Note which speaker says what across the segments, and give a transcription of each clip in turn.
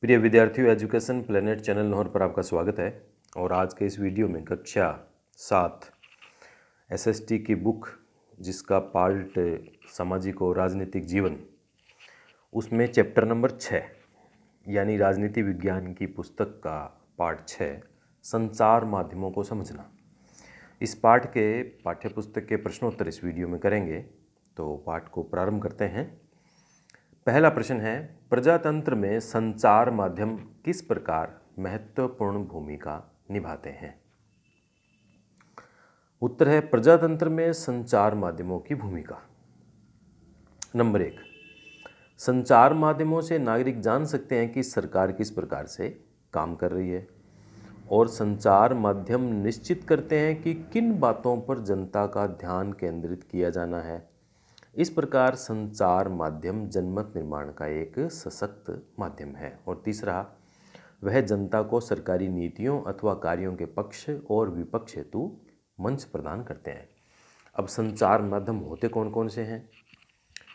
Speaker 1: प्रिय विद्यार्थियों, education planet channel Lahore पर आपका स्वागत है। और आज के इस वीडियो में कक्षा 7 एसएसटी की बुक, जिसका पार्ट सामाजिक और राजनीतिक जीवन, उसमें चैप्टर नंबर 6 यानी राजनीति विज्ञान की पुस्तक का पार्ट 6 संचार माध्यमों को समझना। इस पाठ के पाठ्यपुस्तक के प्रश्नोत्तर इस वीडियो में करेंगे, तो पाठ को प्रारंभ करते हैं। पहला प्रश्न है, प्रजातंत्र में संचार माध्यम किस प्रकार महत्वपूर्ण भूमिका निभाते हैं? उत्तर है, प्रजातंत्र में संचार माध्यमों की भूमिका। नंबर 1, संचार माध्यमों से नागरिक जान सकते हैं कि सरकार किस प्रकार से काम कर रही है, और संचार माध्यम निश्चित करते हैं कि किन बातों पर जनता का ध्यान केंद्रित किया जाना है। इस प्रकार संचार माध्यम जनमत निर्माण का एक सशक्त माध्यम है। और तीसरा, वह जनता को सरकारी नीतियों अथवा कार्यों के पक्ष और विपक्ष हेतु मंच प्रदान करते हैं। अब संचार माध्यम होते कौन कौन से हैं?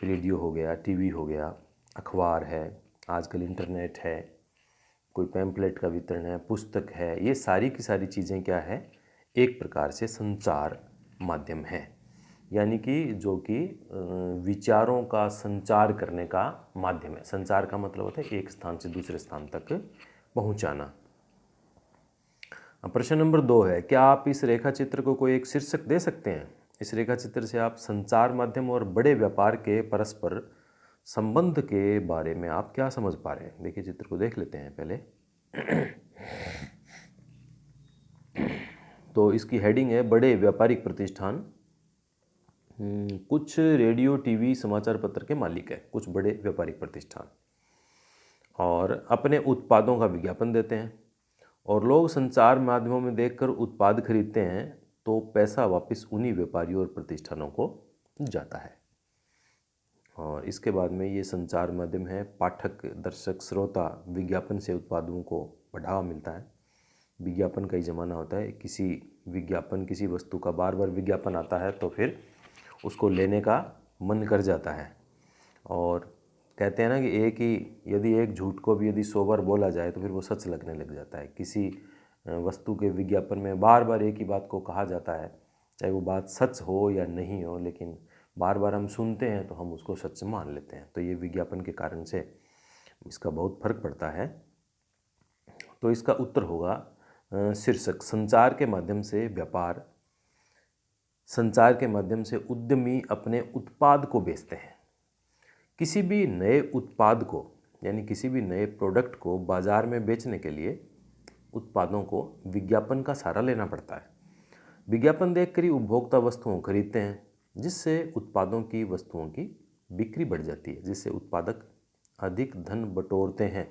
Speaker 1: रेडियो हो गया, टीवी हो गया, अखबार है, आजकल इंटरनेट है, कोई पैम्पलेट का वितरण है, पुस्तक है। ये सारी की सारी चीज़ें क्या है? एक प्रकार से संचार माध्यम है, यानी कि जो कि विचारों का संचार करने का माध्यम है। संचार का मतलब होता है एक स्थान से दूसरे स्थान तक पहुंचाना। प्रश्न नंबर 2 है, क्या आप इस रेखा चित्र को कोई एक शीर्षक दे सकते हैं? इस रेखा चित्र से आप संचार माध्यम और बड़े व्यापार के परस्पर संबंध के बारे में आप क्या समझ पा रहे हैं? देखिए, चित्र को देख लेते हैं पहले। तो इसकी हेडिंग है बड़े व्यापारिक प्रतिष्ठान। कुछ रेडियो, टीवी, समाचार पत्र के मालिक है, कुछ बड़े व्यापारिक प्रतिष्ठान, और अपने उत्पादों का विज्ञापन देते हैं, और लोग संचार माध्यमों में देखकर उत्पाद खरीदते हैं, तो पैसा वापस उन्हीं व्यापारियों और प्रतिष्ठानों को जाता है। और इसके बाद में ये संचार माध्यम है, पाठक, दर्शक, श्रोता, विज्ञापन से उत्पादों को बढ़ावा मिलता है। विज्ञापन का ही ज़माना होता है, किसी विज्ञापन, किसी वस्तु का बार बार विज्ञापन आता है तो फिर उसको लेने का मन कर जाता है। और कहते हैं ना कि यदि एक झूठ को भी यदि 100 बार बोला जाए तो फिर वो सच लगने लग जाता है। किसी वस्तु के विज्ञापन में बार बार एक ही बात को कहा जाता है, चाहे वो बात सच हो या नहीं हो, लेकिन बार बार हम सुनते हैं तो हम उसको सच मान लेते हैं। तो ये विज्ञापन के कारण से इसका बहुत फर्क पड़ता है। तो इसका उत्तर होगा शीर्षक, संचार के माध्यम से व्यापार, संचार के माध्यम से उद्यमी अपने उत्पाद को बेचते हैं। किसी भी नए उत्पाद को, यानी किसी भी नए प्रोडक्ट को बाजार में बेचने के लिए उत्पादों को विज्ञापन का सहारा लेना पड़ता है। विज्ञापन देखकर ही उपभोक्ता वस्तुओं खरीदते हैं, जिससे उत्पादों की, वस्तुओं की बिक्री बढ़ जाती है, जिससे उत्पादक अधिक धन बटोरते हैं।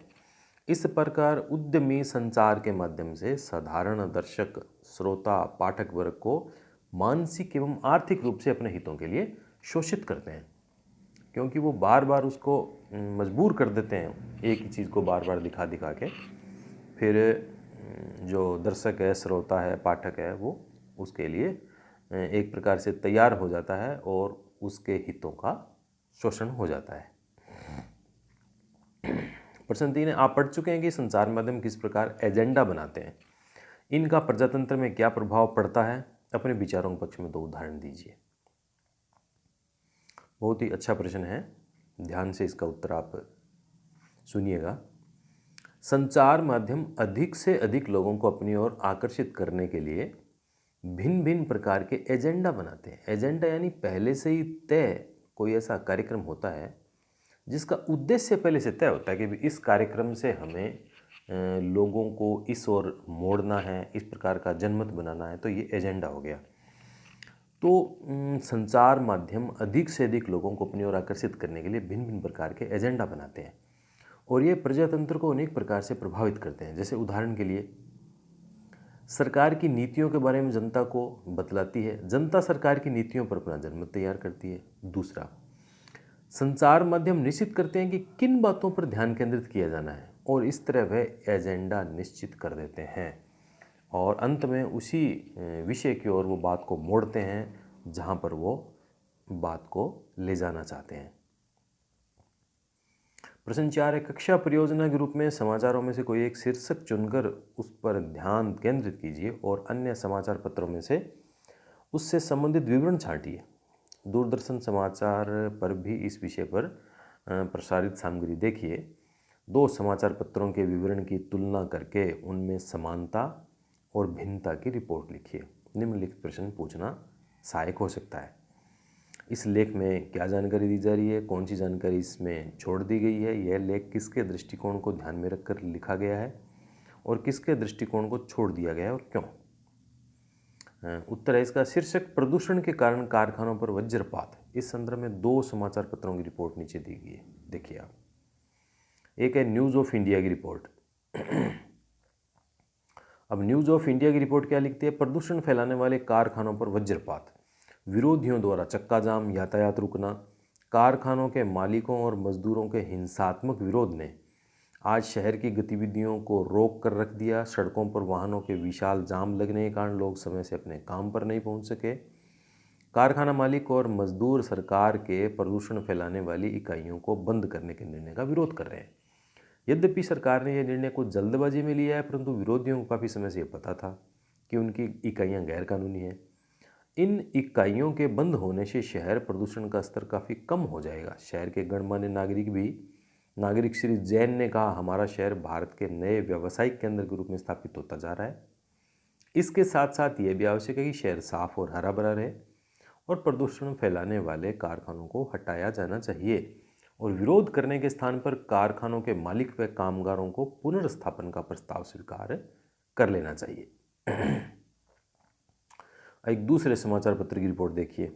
Speaker 1: इस प्रकार उद्यमी संचार के माध्यम से साधारण दर्शक, श्रोता, पाठक वर्ग को मानसिक एवं आर्थिक रूप से अपने हितों के लिए शोषित करते हैं, क्योंकि वो बार बार उसको मजबूर कर देते हैं एक ही चीज़ को बार बार दिखा दिखा के। फिर जो दर्शक है, श्रोता है, पाठक है, वो उसके लिए एक प्रकार से तैयार हो जाता है और उसके हितों का शोषण हो जाता है। प्रश्न 3 है, आप पढ़ चुके हैं कि संचार माध्यम किस प्रकार एजेंडा बनाते हैं। इनका प्रजातंत्र में क्या प्रभाव पड़ता है? अपने विचारों के पक्ष में 2 उदाहरण दीजिए। बहुत ही अच्छा प्रश्न है, ध्यान से इसका उत्तर आप सुनिएगा। संचार माध्यम अधिक से अधिक लोगों को अपनी ओर आकर्षित करने के लिए भिन्न भिन्न प्रकार के एजेंडा बनाते हैं। एजेंडा यानी पहले से ही तय कोई ऐसा कार्यक्रम होता है जिसका उद्देश्य पहले से तय होता है कि इस कार्यक्रम से हमें लोगों को इस ओर मोड़ना है, इस प्रकार का जनमत बनाना है, तो ये एजेंडा हो गया। तो संचार माध्यम अधिक से अधिक लोगों को अपनी ओर आकर्षित करने के लिए भिन्न भिन्न प्रकार के एजेंडा बनाते हैं, और ये प्रजातंत्र को अनेक प्रकार से प्रभावित करते हैं। जैसे उदाहरण के लिए, सरकार की नीतियों के बारे में जनता को बतलाती है, जनता सरकार की नीतियों पर अपना जनमत तैयार करती है। दूसरा, संचार माध्यम निश्चित करते हैं कि किन बातों पर ध्यान केंद्रित किया जाना है, और इस तरह वह एजेंडा निश्चित कर देते हैं, और अंत में उसी विषय की ओर वो बात को मोड़ते हैं जहाँ पर वो बात को ले जाना चाहते हैं। प्रश्न 4 है, कक्षा परियोजना के रूप में समाचारों में से कोई एक शीर्षक चुनकर उस पर ध्यान केंद्रित कीजिए और अन्य समाचार पत्रों में से उससे संबंधित विवरण छांटिए। दूरदर्शन समाचार पर भी इस विषय पर प्रसारित सामग्री देखिए। 2 समाचार पत्रों के विवरण की तुलना करके उनमें समानता और भिन्नता की रिपोर्ट लिखिए। निम्नलिखित प्रश्न पूछना सहायक हो सकता है। इस लेख में क्या जानकारी दी जा रही है, कौन सी जानकारी इसमें छोड़ दी गई है, यह लेख किसके दृष्टिकोण को ध्यान में रखकर लिखा गया है और किसके दृष्टिकोण को छोड़ दिया गया है और क्यों। उत्तर है इसका शीर्षक, प्रदूषण के कारण कारखानों पर वज्रपात। इस संदर्भ में 2 समाचार पत्रों की रिपोर्ट नीचे दी गई है, देखिए आप। एक है न्यूज़ ऑफ इंडिया की रिपोर्ट। अब न्यूज़ ऑफ इंडिया की रिपोर्ट क्या लिखती है, प्रदूषण फैलाने वाले कारखानों पर वज्रपात, विरोधियों द्वारा चक्का जाम, यातायात रुकना, कारखानों के मालिकों और मजदूरों के हिंसात्मक विरोध ने आज शहर की गतिविधियों को रोक कर रख दिया। सड़कों पर वाहनों के विशाल जाम लगने के कारण लोग समय से अपने काम पर नहीं पहुंच सके। कारखाना मालिक और मजदूर सरकार के प्रदूषण फैलाने वाली इकाइयों को बंद करने के निर्णय का विरोध कर रहे हैं। यद्यपि सरकार ने यह निर्णय कुछ जल्दबाजी में लिया है, परंतु विरोधियों को काफ़ी समय से यह पता था कि उनकी इकाइयाँ गैरकानूनी हैं। इन इकाइयों के बंद होने से शहर प्रदूषण का स्तर काफ़ी कम हो जाएगा। शहर के गणमान्य नागरिक श्री जैन ने कहा, हमारा शहर भारत के नए व्यावसायिक केंद्र के रूप में स्थापित होता जा रहा है। इसके साथ साथ ये भी आवश्यक है कि शहर साफ और हरा भरा रहे और प्रदूषण फैलाने वाले कारखानों को हटाया जाना चाहिए और विरोध करने के स्थान पर कारखानों के मालिक व कामगारों को पुनर्स्थापन का प्रस्ताव स्वीकार कर लेना चाहिए। एक दूसरे समाचार पत्र की रिपोर्ट देखिए।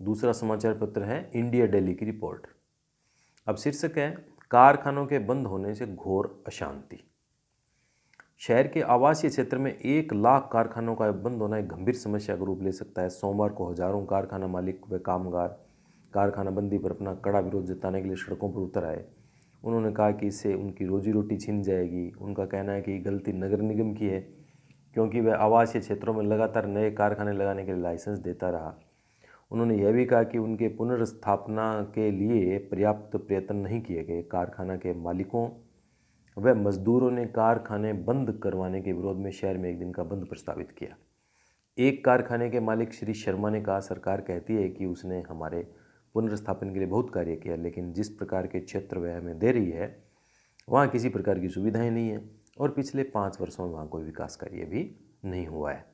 Speaker 1: दूसरा समाचार पत्र है इंडिया डेली की रिपोर्ट। अब शीर्षक है, कारखानों के बंद होने से घोर अशांति। शहर के आवासीय क्षेत्र में 1 लाख कारखानों का बंद होना एक गंभीर समस्या का रूप ले सकता है। सोमवार को हजारों कारखाना मालिक व कामगार कारखाना बंदी पर अपना कड़ा विरोध जताने के लिए सड़कों पर उतर आए। उन्होंने कहा कि इससे उनकी रोजी रोटी छिन जाएगी। उनका कहना है कि गलती नगर निगम की है, क्योंकि वह आवासीय क्षेत्रों में लगातार नए कारखाने लगाने के लिए लाइसेंस देता रहा। उन्होंने यह भी कहा कि उनके पुनर्स्थापना के लिए पर्याप्त प्रयत्न नहीं किए गए। कारखाना के मालिकों व मजदूरों ने कारखाने बंद करवाने के विरोध में शहर में 1 दिन का बंद प्रस्तावित किया। एक कारखाने के मालिक श्री शर्मा ने कहा, सरकार कहती है कि उसने हमारे पुनर्स्थापन के लिए बहुत कार्य किया, लेकिन जिस प्रकार के क्षेत्र वह हमें दे रही है वहाँ किसी प्रकार की सुविधाएं नहीं है और पिछले 5 वर्षों में वहाँ कोई विकास कार्य भी नहीं हुआ है।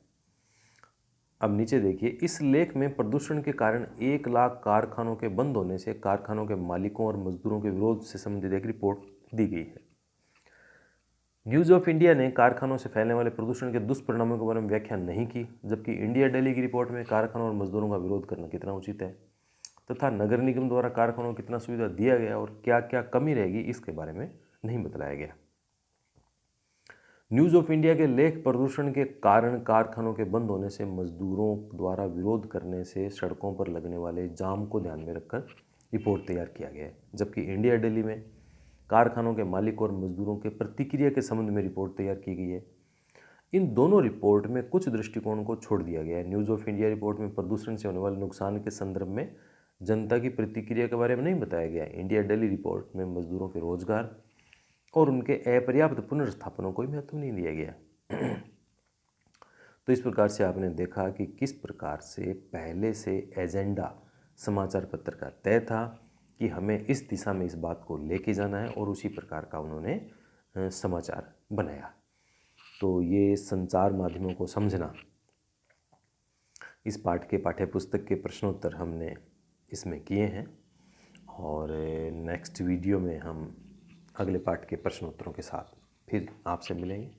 Speaker 1: अब नीचे देखिए, इस लेख में प्रदूषण के कारण 1 लाख कारखानों के बंद होने से कारखानों के मालिकों और मजदूरों के विरोध से संबंधित एक रिपोर्ट दी गई है। न्यूज़ ऑफ इंडिया ने कारखानों से फैलने वाले प्रदूषण के दुष्परिणामों के बारे में व्याख्या नहीं की, जबकि इंडिया डेली की रिपोर्ट में कारखानों और मजदूरों का विरोध करना कितना उचित है तथा नगर निगम द्वारा कारखानों को कितना सुविधा दिया गया और क्या क्या कमी रहेगी इसके बारे में नहीं बताया गया। न्यूज़ ऑफ इंडिया के लेख, प्रदूषण के कारण कारखानों के बंद होने से मजदूरों द्वारा विरोध करने से सड़कों पर लगने वाले जाम को ध्यान में रखकर रिपोर्ट तैयार किया गया है, जबकि इंडिया डेली में कारखानों के मालिक और मजदूरों के प्रतिक्रिया के संबंध में रिपोर्ट तैयार की गई है। इन दोनों रिपोर्ट में कुछ दृष्टिकोण को छोड़ दिया गया है। न्यूज़ ऑफ इंडिया रिपोर्ट में प्रदूषण से होने वाले नुकसान के संदर्भ में जनता की प्रतिक्रिया के बारे में नहीं बताया गया। इंडिया डेली रिपोर्ट में मजदूरों के रोजगार और उनके अपर्याप्त पुनर्स्थापनों को महत्व नहीं दिया गया। तो इस प्रकार से आपने देखा कि किस प्रकार से पहले से एजेंडा समाचार पत्र का तय था कि हमें इस दिशा में इस बात को लेके जाना है और उसी प्रकार का उन्होंने समाचार बनाया। तो ये संचार माध्यमों को समझना, इस पाठ के पाठ्य पुस्तक के प्रश्नोत्तर हमने इसमें किए हैं और नेक्स्ट वीडियो में हम अगले पाठ के प्रश्नोत्तरों के साथ फिर आपसे मिलेंगे।